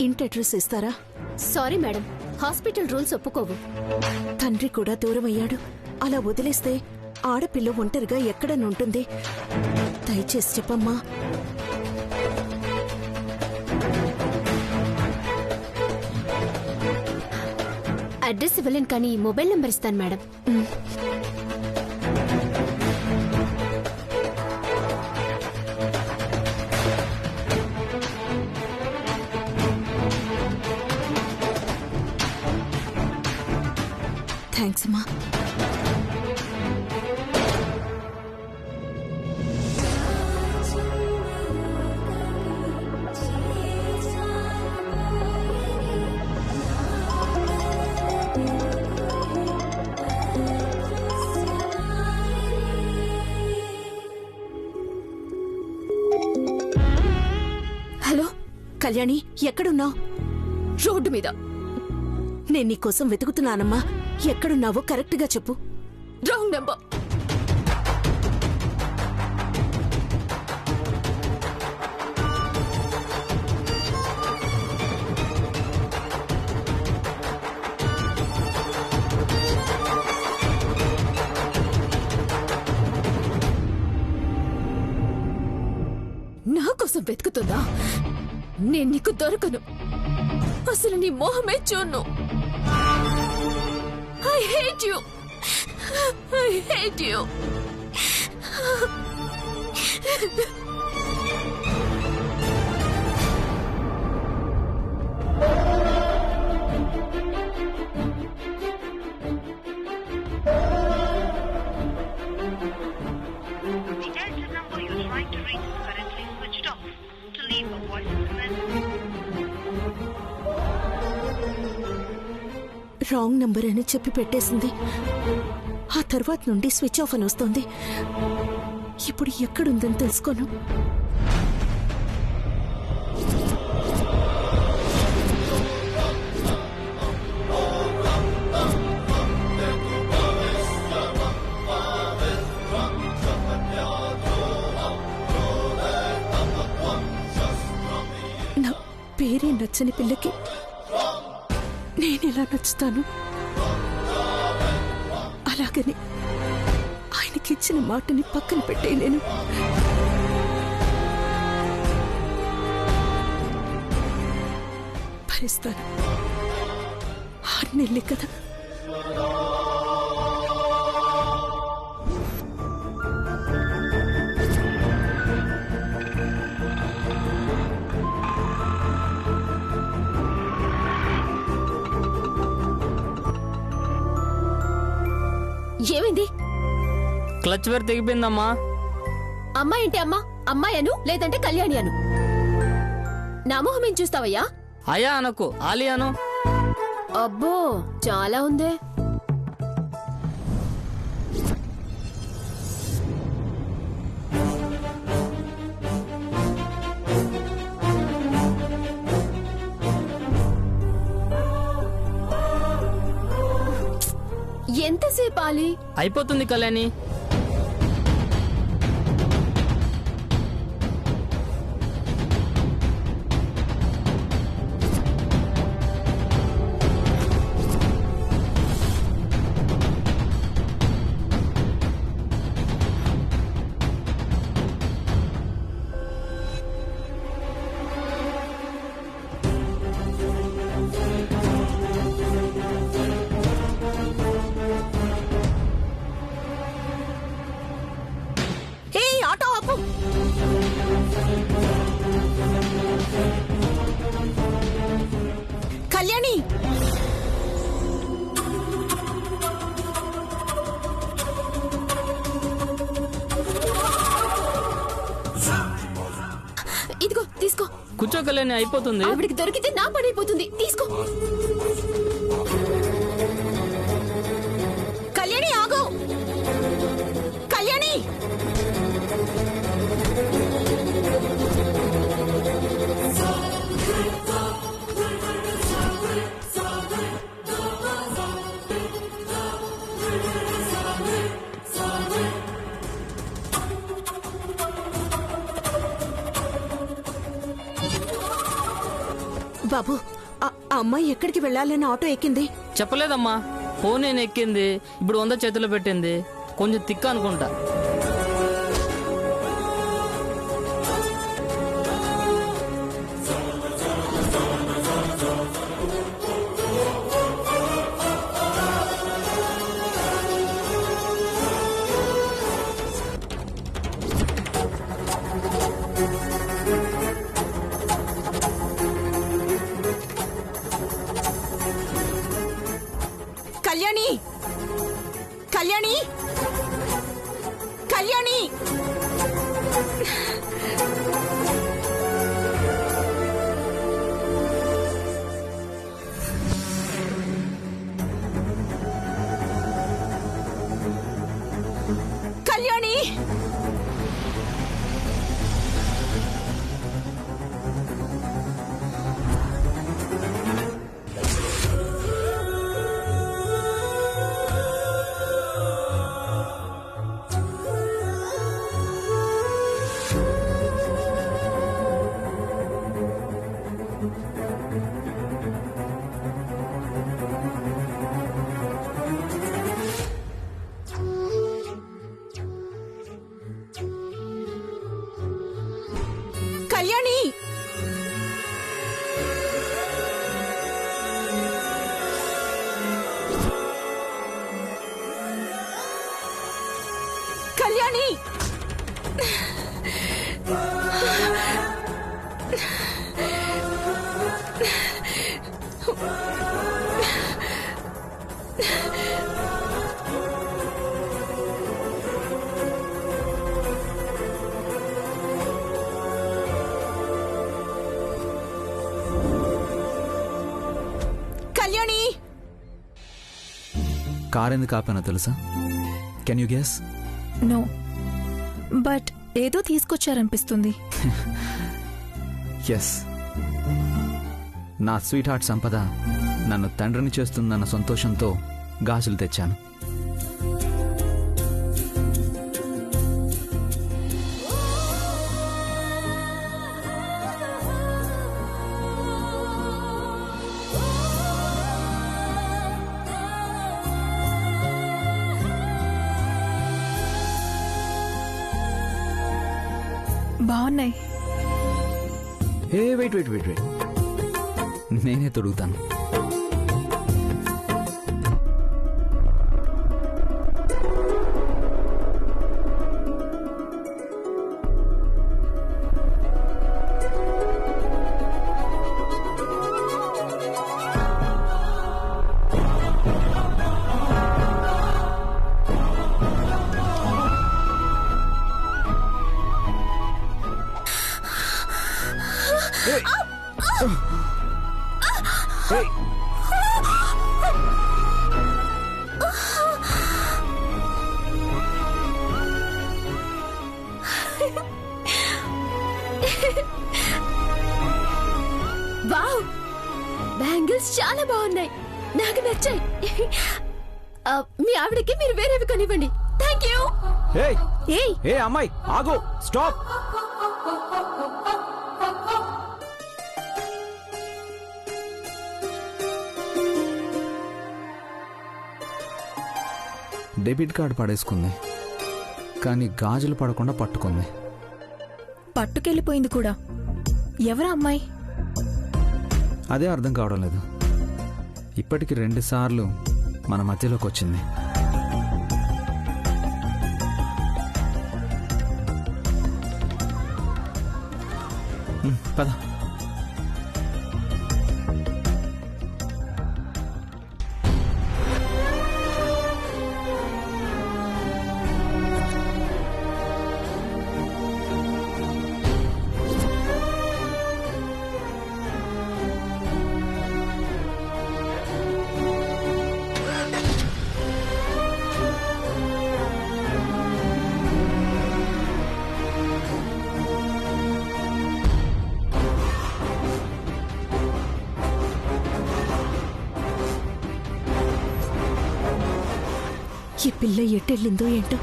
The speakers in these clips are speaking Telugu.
ఇంటి అడ్రస్ ఇస్తారా? సారీ మేడం, హాస్పిటల్ రూల్స్ ఒప్పుకోవు. తండ్రి కూడా దూరమయ్యాడు. అలా వదిలేస్తే ఆడపిల్ల ఒంటరిగా ఎక్కడనుంటుంది? దయచేసి చెప్పమ్మా. అడ్రస్ ఇవ్వలేను కానీ మొబైల్ నెంబర్ ఇస్తాను మేడం. థ్యాంక్స్ అమ్మా. హలో కళ్యాణి, ఎక్కడున్నావు? రోడ్డు మీద. నేను నీకోసం వెతుకుతున్నానమ్మా. ఎక్కడున్నావో కరెక్ట్ గా చెప్పు. Wrong number. నా కోసం వెతుకుతుందా? నేను నీకు దొరకను. అసలు నీ మోహమే చూడ్ను. I hate you. I hate you. The Delta number you're trying to reach is currently switched off. To leave a voice message. Wrong number అని చెప్పి పెట్టేసింది. ఆ తర్వాత నుండి స్విచ్ ఆఫ్ అని వస్తోంది. ఇప్పుడు ఎక్కడుందని తెలుసుకోను. నా పేరే నచ్చని పిల్లకి నేనెలా నచ్చుతాను? అలాగని ఆయనకిచ్చిన మాటని పక్కన పెట్టేయలేను. భరిస్తాను. 6 నెలలే కదా. ఏమైంది? క్లచ్ వేర్ తెగిపోయిందమ్మా. అమ్మాయి అంటే అమ్మా, అమ్మాయి అను లేదంటే కళ్యాణి అను. నా మొహం ఏం చూస్తావయ్యా? అయ్యా అనకు, ఆలి అను. అబ్బో చాలా ఉందే. ఎంతసేపు ఆలి? అయిపోతుంది కళ్యాణి. ఆటో ఆపు. కళ్యాణి, ఇదిగో తీసుకో. కూర్చో కళ్యాణి, అయిపోతుంది. ఆవిడికి దొరికితే నా పని అయిపోతుంది. తీసుకో. కళ్యాణి ఆగు. కళ్యాణి, బాబు ఆ అమ్మాయి ఎక్కడికి వెళ్ళాలని ఆటో ఎక్కింది? చెప్పలేదమ్మా. ఫోన్ నేను ఎక్కింది, ఇప్పుడు 100 చేతిలో పెట్టింది. కొంచెం తిక్క అనుకుంటా. కళ్యాణి, కళ్యాణి, కళ్యాణి! కళ్యాణి! కళ్యాణి! కళ్యాణి! కళ్యాణి! కార్ ఎందుకు ఆపానో తెలుసా? Can you guess? No, but ఏదో తీసుకొచ్చారనిపిస్తుంది. ఎస్, నా స్వీట్ హార్ట్ సంపద నన్ను తండ్రిని చేస్తుందన్న సంతోషంతో గాజులు తెచ్చాను. బాగున్నాయి. ఏ వెయిట్ వెయిట్ వెయిట్ వెయిట్, నేనే తొడుగుతాను. వావ్, బ్యాంగిల్స్ చాలా బాగున్నాయి, నాకు నచ్చాయి. మీ ఆవిడకి మీరు వేరేవి కొనివ్వండి. Thank you. ఏయ్, ఏ అమ్మాయి ఆగు, స్టాప్. డెబిట్ కార్డు పడేసుకుంది, కానీ గాజులు పడకుండా పట్టుకుంది. పట్టుకెళ్ళిపోయింది కూడా. ఎవరా అమ్మాయి? అదే అర్థం కావడం లేదు. ఇప్పటికి 2 సార్లు మన మధ్యలోకి వచ్చింది. పద. ఈ పిల్ల ఎటెళ్ళిందో ఏంటో.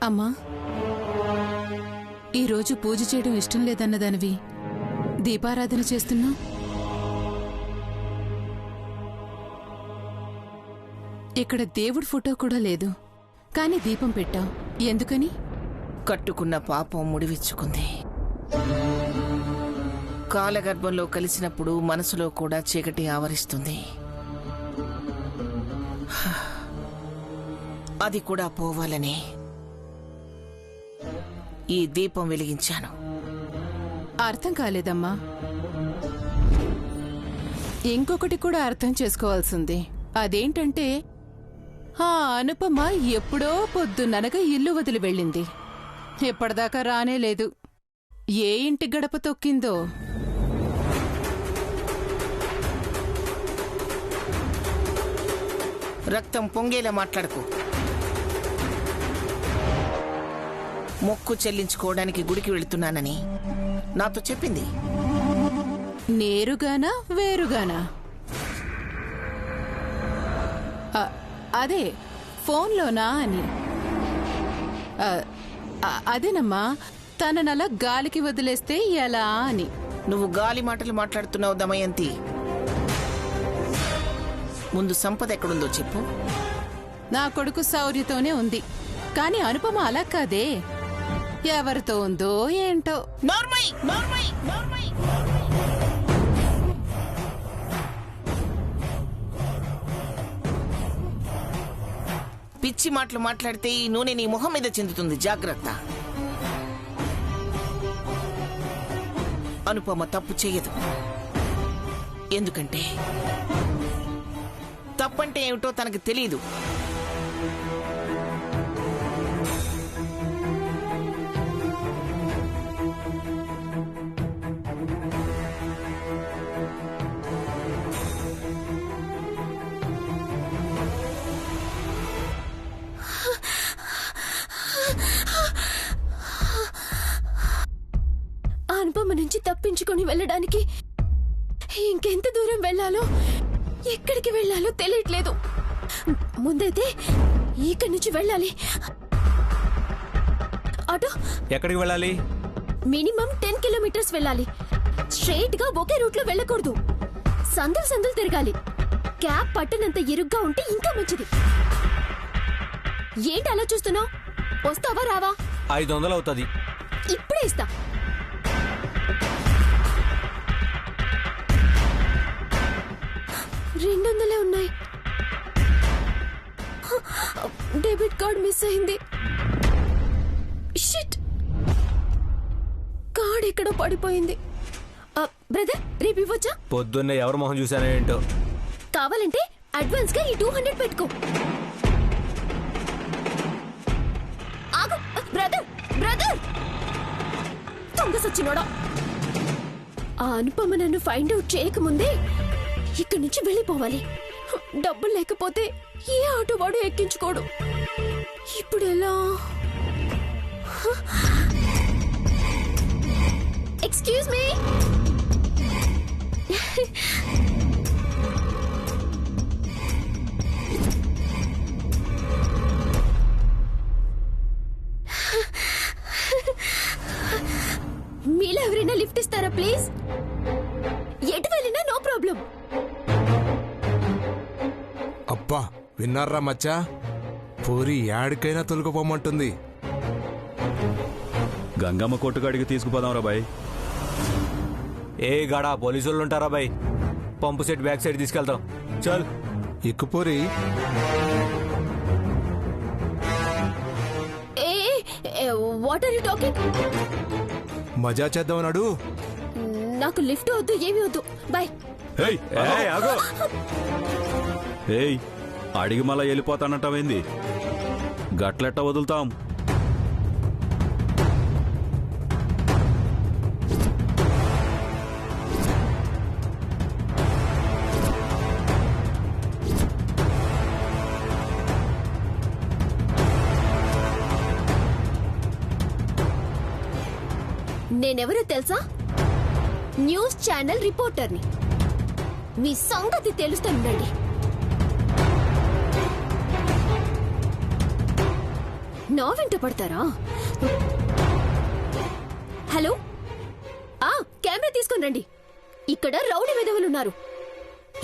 అమ్మా, ఈరోజు పూజ చేయడం ఇష్టం లేదన్నదానివి దీపారాధన చేస్తున్నా. ఇక్కడ దేవుడి ఫోటో కూడా లేదు, కానీ దీపం పెట్టావు. ఎందుకని? కట్టుకున్న పాపం ముడివిచ్చుకుంది. కాలగర్భంలో కలిసినప్పుడు మనసులో కూడా చీకటి ఆవరిస్తుంది. అది కూడా పోవాలని ఈ దీపం వెలిగించాను. అర్థం కాలేదమ్మా. ఇంకొకటి కూడా అర్థం చేసుకోవాల్సింది. అదేంటంటే ఆ అనుపమ ఎప్పుడో పొద్దున్ననగా ఇల్లు వదిలి వెళ్ళింది. ఎప్పటిదాకా రానే లేదు. ఏ ఇంటి గడప తొక్కిందో. రక్తం పొంగేలా మాట్లాడకు. మొక్కు చెల్లించుకోవడానికి గుడికి వెళుతున్నానని నాతో చెప్పింది. నేరుగానా వేరుగానా? అదే ఫోన్లోనా అని. అదేనమ్మా, తననలా గాలికి వదిలేస్తే ఎలా అని. నువ్వు గాలి మాటలు మాట్లాడుతున్నావు దమయంతి. ముందు సంపద ఎక్కడుందో చెప్పు. నా కొడుకు శౌర్యతోనే ఉంది, కానీ అనుపమ అలా కాదే. ఎవరితో ఉందో ఏంటో. నార్మై నార్మై నార్మై పిచ్చి మాటలు మాట్లాడితే ఈ నూనె నీ మొహం మీద చెందుతుంది. జాగ్రత్త. అనుపమ తప్పు చేయదు. ఎందుకంటే తప్పంటే ఏమిటో తనకు తెలియదు. అనుపమ నుంచి తప్పించుకొని వెళ్ళడానికి ఇంకెంత దూరం వెళ్ళాలో, ఎక్కడికి వెళ్ళాలో తెలియట్లేదు. ముందైతే ఇక్కడి నుంచి వెళ్ళాలి. ఆటో ఎక్కడికి వెళ్ళాలి? మినిమం 10 కిలోమీటర్స్ వెళ్ళాలి. స్ట్రైట్ గా ఒకే రూట్ లో వెళ్ళకూడదు. సందులు సందులు తిరగాలి. క్యాబ్ పట్టనంత ఇరుగ్గా ఉంటే ఇంకా మంచిది. ఏంటి అలా చూస్తున్నావు? వస్తావా రావా? 500 అవుతుంది. ఇప్పుడే ఇస్తా. $200 ఉన్నాయి. డెబిట్ కార్డ్ మిస్ అయింది. షిట్, కార్డ్ ఎక్కడో పడిపోయింది. బ్రదర్, రేపు ఇవ్వచ్చా? పొద్దున్నే ఎవరు మొహం చూసానో ఏంటో. కావాలంటే అడ్వాన్స్ గా ఈ 200 పెట్టుకో. ఆగు బ్రదర్, బ్రదర్. దొంగ సచ్చినోడా. ఆ అనుపమ నన్ను ఫైండ్ అవుట్ చేయకముందే ఇక్కడి నుంచి వెళ్ళిపోవాలి. డబ్బులు లేకపోతే ఏ ఆటో వాడు ఎక్కించుకోడు. ఇప్పుడు ఎలా? Excuse me. మీలో ఎవరైనా లిఫ్ట్ ఇస్తారా ప్లీజ్? ఎటు వెళ్ళినా నో ప్రాబ్లం. అబ్బా, విన్నారా మచ్చా? పూరి యాడికైనా తొలగిపోమంటుంది. గంగమ్మ కొట్టుకాడికి తీసుకుపోదాం రా బాయ్. ఏ గాడా పోలీసులు ఉంటారా బాయ్? పంపు సెట్ బ్యాక్ సైడ్ తీసుకెళ్తాం. చల్ ఎక్కుపూరి. What are you talking? మజా చేద్దామన్నాడు. నాకు లిఫ్ట్ వద్దు, ఏమీ వద్దు. బాయ్. ఏయ్ ఏయ్ ఆగో. ఏయ్, అడిగి మళ్ళా వెళ్ళిపోతానంటావేంది? గట్లెట్ట వదులుతాం? నేనెవరో తెలుసా? News channel రిపోర్టర్ని. మీ సంగతి తెలుస్తానండి. నా వెంట పడతారా? హలో, కెమెరా తీసుకొని రండి. ఇక్కడ రౌడీ విధవులున్నారు.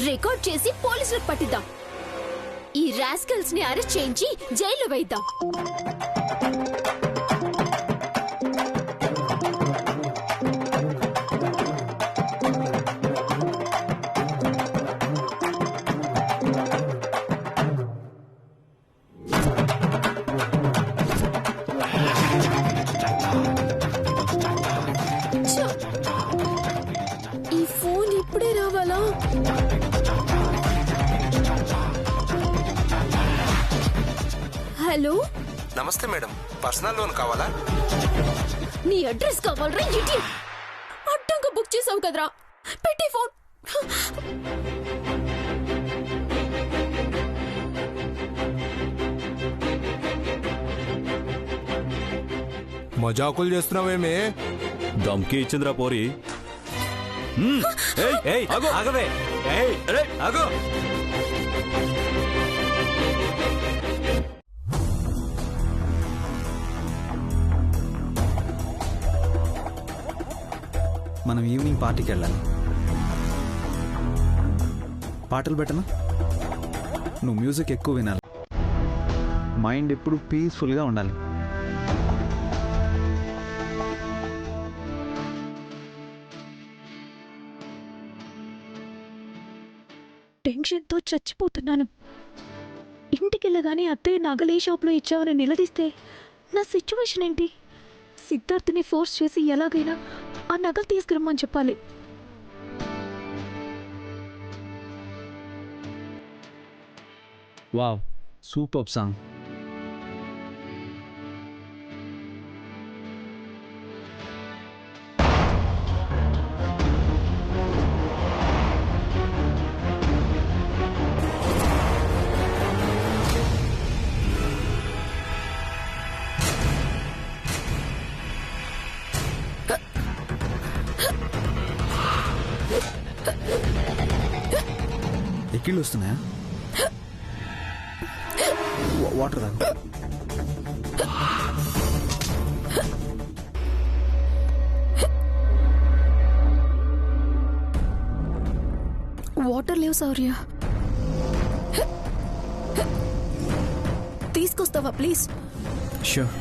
రికార్డ్ చేసి పోలీసులకు పట్టిద్దాం. ఈ రాస్కల్స్ ని అరెస్ట్ చేయించి జైల్లో వేద్దాం. ఈ ఫోన్ ఇప్పుడే రావాలా? హలో, నమస్తే మేడం, పర్సనల్ లోన్ కావాలా? నీ అడ్రస్ కావాలరా? ఇడియట్, అడ్డంగా బుక్ చేసావు కదరా. పెట్టి ఫోన్. మజాకులు చేస్తున్నావేమే? దమ్కి ఇచ్చిందిరా పోరి. ఆగవే. ఆగో. మనం ఈవినింగ్ పార్టీకి వెళ్ళాలి. పాటలు పెట్టనా? నువ్వు మ్యూజిక్ ఎక్కువ వినాలి. మైండ్ ఎప్పుడు పీస్ఫుల్గా ఉండాలి. టెన్షన్తో చచ్చిపోతున్నాను. ఇంటికెళ్ళగానే అత్తయ్య నగలే షాప్లో ఇచ్చావని నిలదీస్తే నా సిచ్యువేషన్ ఏంటి? సిద్ధార్థ్ని ఫోర్స్ చేసి ఎలాగైనా ఆ నగలు తీసుకురమ్మని చెప్పాలి. Wow, super song. ఎక్కిళ్ళు వస్తున్నాయా? వాటర్ తాగు. వాటర్ లేవు శౌర్య, తీసుకొస్తావా ప్లీజ్? షూర్.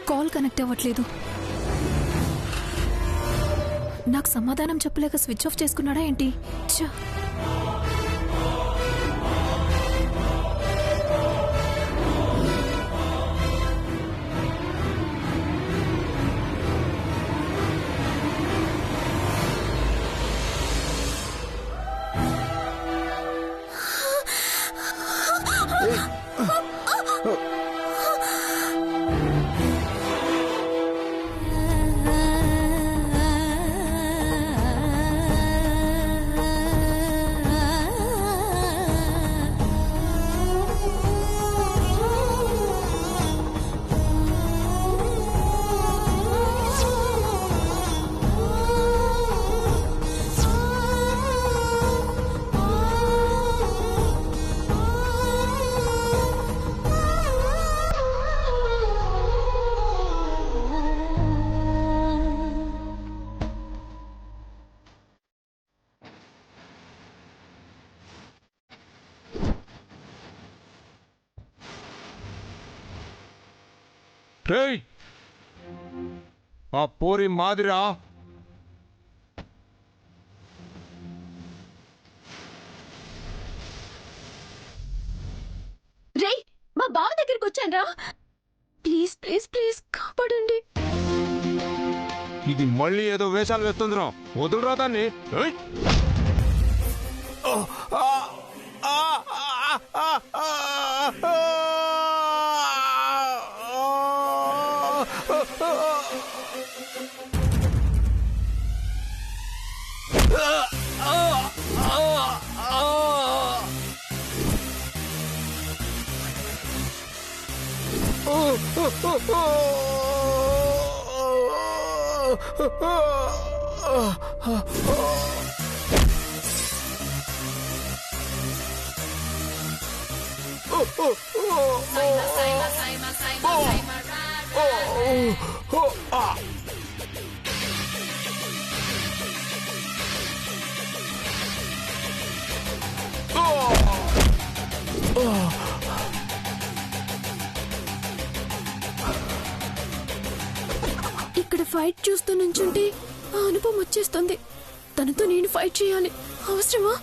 కాల్ కనెక్ట్ అవ్వట్లేదు. నాకు సమాధానం చెప్పలేక స్విచ్ ఆఫ్ చేసుకున్నాడా ఏంటి? రేయ్, ఆ పోరి మాదిరా. రేయ్, మా బావ దగ్గరికి వచ్చాను. ప్లీజ్ ప్లీజ్ ప్లీజ్ కాపాడండి. ఇది మళ్ళీ ఏదో వేషాలు వేస్తుందిరా. వదులురా దాన్ని. ఇక్కడ ఫైట్ చూస్తూ నుంచుంటే ఆ అనుభవం వచ్చేస్తుంది. తనతో నేను ఫైట్ చేయాలి. అవసరమా?